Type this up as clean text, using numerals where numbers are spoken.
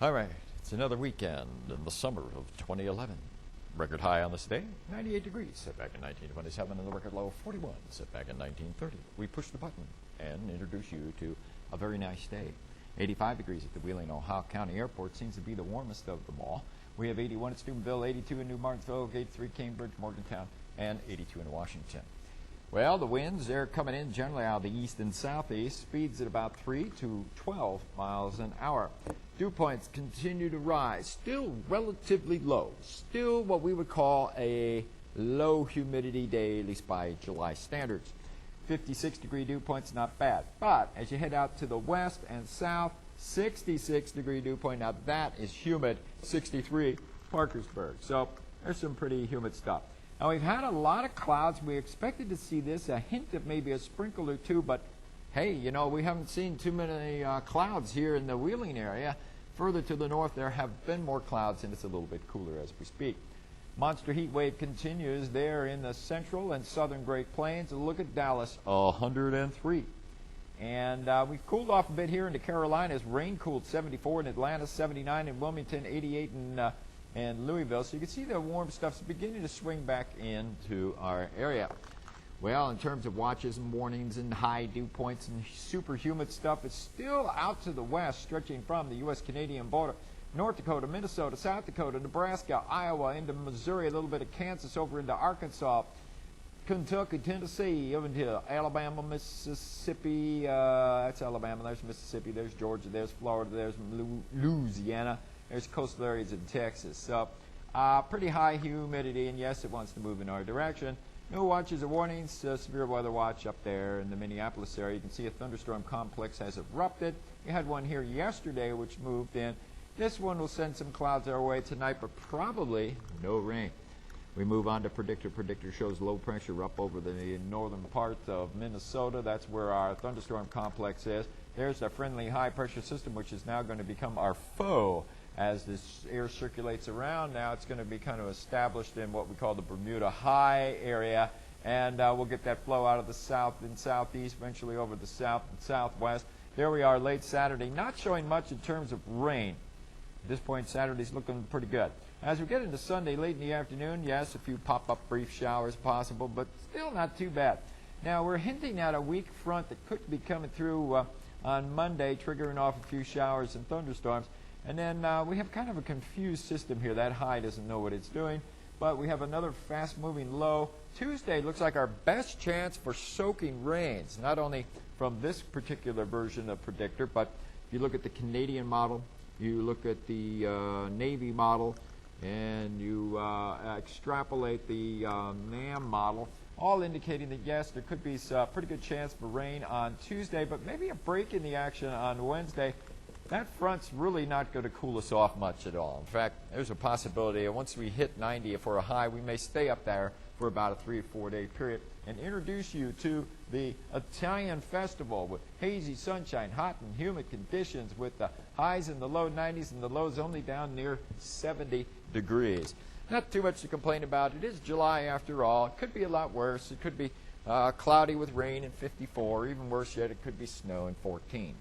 All right, it's another weekend in the summer of 2011. Record high on this day, 98 degrees, set back in 1927, and the record low, 41, set back in 1930. We push the button and introduce you to a very nice day. 85 degrees at the Wheeling, Ohio County Airport seems to be the warmest of them all. We have 81 at Steubenville, 82 in New Martinsville, 83 Cambridge, Morgantown, and 82 in Washington. Well, the winds, they're coming in generally out of the east and southeast, speeds at about 3 to 12 miles an hour. Dew points continue to rise, still relatively low, still what we would call a low humidity day, at least by July standards. 56-degree dew points, not bad. But as you head out to the west and south, 66-degree dew point. Now that is humid, 63 Parkersburg. So there's some pretty humid stuff. Now we've had a lot of clouds. We expected to see this, a hint of maybe a sprinkle or two, but hey, you know, we haven't seen too many clouds here in the Wheeling area. Further to the north, there have been more clouds, and it's a little bit cooler as we speak. Monster heat wave continues there in the central and southern Great Plains. Look at Dallas, 103. And we've cooled off a bit here in the Carolinas. Rain cooled 74 in Atlanta, 79 in Wilmington, 88 in Louisville. So you can see the warm stuff's beginning to swing back into our area. Well, in terms of watches and warnings and high dew points and super humid stuff, it's still out to the west, stretching from the U.S.-Canadian border. North Dakota, Minnesota, South Dakota, Nebraska, Iowa, into Missouri, a little bit of Kansas over into Arkansas, Kentucky, Tennessee, over into Alabama, Mississippi. That's Alabama. There's Mississippi. There's Georgia. There's Florida. There's Louisiana. There's coastal areas of Texas. So pretty high humidity, and yes, it wants to move in our direction. No watches or warnings. Severe weather watch up there in the Minneapolis area. You can see a thunderstorm complex has erupted. You had one here yesterday which moved in. This one will send some clouds our way tonight, but probably no rain. We move on to Predictor. Predictor shows low pressure up over the northern part of Minnesota. That's where our thunderstorm complex is. There's a friendly high pressure system, which is now going to become our foe. As this air circulates around, now it's going to be kind of established in what we call the Bermuda High area, and we'll get that flow out of the south and southeast, eventually over the south and southwest. There we are late Saturday, not showing much in terms of rain. At this point, Saturday's looking pretty good. As we get into Sunday late in the afternoon, yes, a few pop-up brief showers possible, but still not too bad. Now, we're hinting at a weak front that could be coming through on Monday, triggering off a few showers and thunderstorms. And then we have kind of a confused system here. That high doesn't know what it's doing. But we have another fast-moving low. Tuesday looks like our best chance for soaking rains, not only from this particular version of Predictor, but if you look at the Canadian model, you look at the Navy model, and you extrapolate the NAM model, all indicating that, yes, there could be a pretty good chance for rain on Tuesday, but maybe a break in the action on Wednesday. That front's really not going to cool us off much at all. In fact, there's a possibility that once we hit 90 for a high, we may stay up there for about a 3 or 4 day period and introduce you to the Italian festival with hazy sunshine, hot and humid conditions with the highs in the low 90s and the lows only down near 70 degrees. Not too much to complain about. It is July after all. It could be a lot worse. It could be cloudy with rain in 54. Even worse yet, it could be snow in 14.